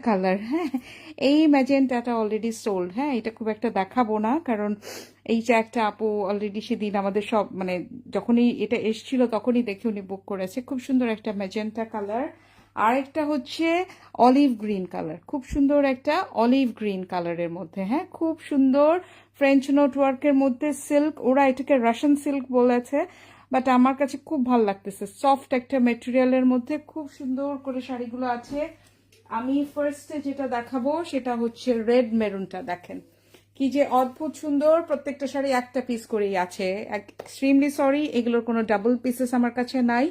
Colour, হ্যাঁ, এই ম্যাজেন্টাটা already sold. হ্যাঁ, এটা খুব একটা দেখাবো না, কারণ এই যে একটা আপু অলরেডি সেদিন আমাদের সব মানে যখনই এটা এসছিল তখনই দেখে উনি বুক করেছে। খুব সুন্দর একটা ম্যাজেন্টা কালার। আর একটা হচ্ছে অলিভ গ্রিন কালার, খুব সুন্দর একটা অলিভ গ্রিন কালারের মধ্যে। হ্যাঁ, খুব সুন্দর ফ্রেঞ্চ নোট ওয়ার্কের মধ্যে সিল্ক, ওরা এটাকে রাশিয়ান সিল্ক বলেছে, বাট আমার কাছে খুব ভালো লাগতেছে। সফট একটা মেটেরিয়ালের মধ্যে খুব সুন্দর করে শাড়িগুলো আছে। আমি ফার্স্টে যেটা দেখাবো সেটা হচ্ছে রেড মেরুনটা। দেখেন কি যে অদ্ভুত সুন্দর, প্রত্যেকটা শাড়ি একটা পিস করেই আছে। এক্সট্রিমলি সরি, এগুলোর কোনো ডাবল পিসেস আমার কাছে নাই,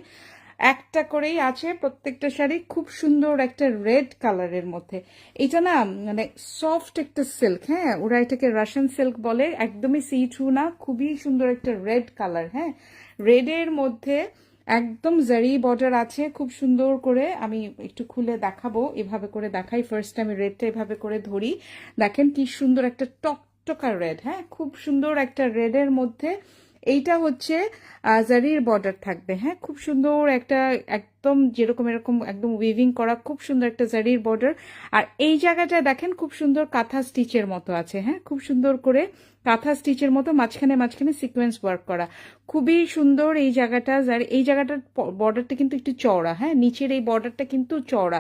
একটা করেই আছে প্রত্যেকটা শাড়ি। খুব সুন্দর একটা রেড কালারের মধ্যে। এটা না মানে সফট একটা সিল্ক, হ্যাঁ, ওরা এটাকে রাশিয়ান সিল্ক বলে, একদমই সি থ্রু না, খুবই সুন্দর একটা রেড কালার। হ্যাঁ, রেডের মধ্যে একদম জারি বর্ডার আছে খুব সুন্দর করে। আমি একটু খুলে দেখাবো, এভাবে করে দেখাই। ফার্স্ট আমি রেডটা এভাবে করে ধরি, দেখেন কি সুন্দর একটা টকটকা রেড। হ্যাঁ, খুব সুন্দর একটা রেডের মধ্যে এইটা হচ্ছে জারির বর্ডার থাকবে। হ্যাঁ, খুব সুন্দর একটা, একদম যেরকম এরকম একদম উইভিং করা, খুব সুন্দর একটা জারির বর্ডার। আর এই জায়গাটা দেখেন খুব সুন্দর কাঁথা স্টিচের মতো আছে। হ্যাঁ, খুব সুন্দর করে কাঁথা স্টিচের মতো মাঝখানে মাঝখানে সিকোয়েন্স ওয়ার্ক করা, খুবই সুন্দর এই জায়গাটা। এই জায়গাটার বর্ডারটা কিন্তু একটু চওড়া, হ্যাঁ, নিচের এই বর্ডারটা কিন্তু চওড়া।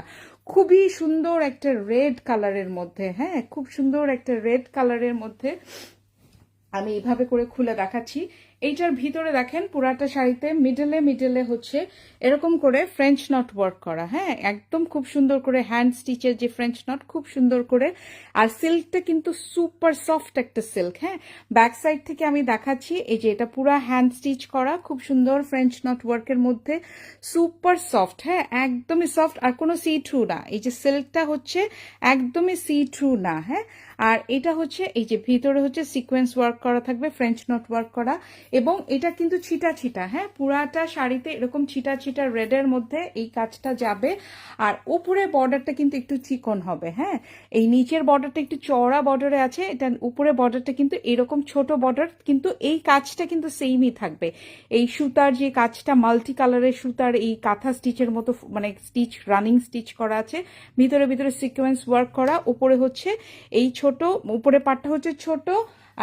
খুবই সুন্দর একটা রেড কালারের মধ্যে। হ্যাঁ, খুব সুন্দর একটা রেড কালারের মধ্যে আমি এইভাবে করে খুলে দেখাচ্ছি। এইটার ভিতরে দেখেন পুরাটা শাড়িতে মিডলে মিডলে হচ্ছে এরকম করে ফ্রেঞ্চ নট ওয়ার্ক করা। হ্যাঁ, একদম খুব সুন্দর করে হ্যান্ড স্টিচের যে ফ্রেঞ্চ নট, খুব সুন্দর করে। আর সিল্কটা কিন্তু সুপার সফট একটা সিল্ক। হ্যাঁ, ব্যাক সাইড থেকে আমি দেখাচ্ছি, এই যে এটা পুরা হ্যান্ড স্টিচ করা, খুব সুন্দর ফ্রেঞ্চ নট ওয়ার্কের মধ্যে, সুপার সফট। হ্যাঁ, একদমই সফট, আর কোনো সি থ্রু না। এই যে সিল্কটা হচ্ছে একদমই সি থ্রু না। হ্যাঁ, আর এটা হচ্ছে এই যে ভিতরে হচ্ছে সিকোয়েন্স ওয়ার্ক করা থাকবে, ফ্রেঞ্চ নট ওয়ার্ক করা, এবং এটা কিন্তু ছিটা ছিটা। হ্যাঁ, পুরাটা শাড়িতে এরকম ছিটা ছিটা রেডের মধ্যে এই কাজটা যাবে। আর উপরে বর্ডারটা কিন্তু একটু চিকন হবে। হ্যাঁ, এই নিচের বর্ডারটা একটু চওড়া বর্ডারে আছে, এটা উপরে বর্ডারটা কিন্তু এরকম ছোট বর্ডার, কিন্তু এই কাজটা কিন্তু সেমই থাকবে। এই সুতার যে কাজটা, মাল্টি কালারের সুতার এই কাঁথা স্টিচের মতো, মানে স্টিচ রানিং স্টিচ করা আছে, ভিতরে ভিতরে সিকোয়েন্স ওয়ার্ক করা। উপরে হচ্ছে এই ছোট, উপরে পাটটা হচ্ছে ছোট,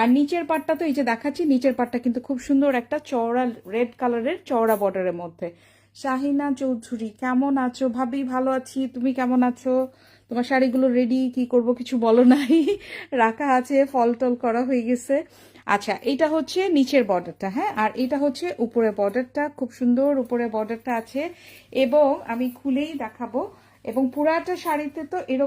আর নিচের পাটটা তো এই যে দেখাচ্ছি, নিচের পাটটা কিন্তু খুব সুন্দর একটা চওড়া রেড কালারের চওড়া বর্ডারের মধ্যে। শাহিনা চৌধুরী, কেমন আছো? ভাবি ভালো আছি, তুমি কেমন আছো? তোমার শাড়িগুলো রেডি, কি করব কিছু বলো নাই, রাখা আছে, ফল টল করা হয়ে গেছে। আচ্ছা, এটা হচ্ছে নিচের বর্ডারটা। হ্যাঁ, আর এটা হচ্ছে উপরে বর্ডারটা, খুব সুন্দর উপরে বর্ডারটা আছে। এবং আমি খুলেই দেখাবো, এবং পুরাটা শাড়িতে তো এরকম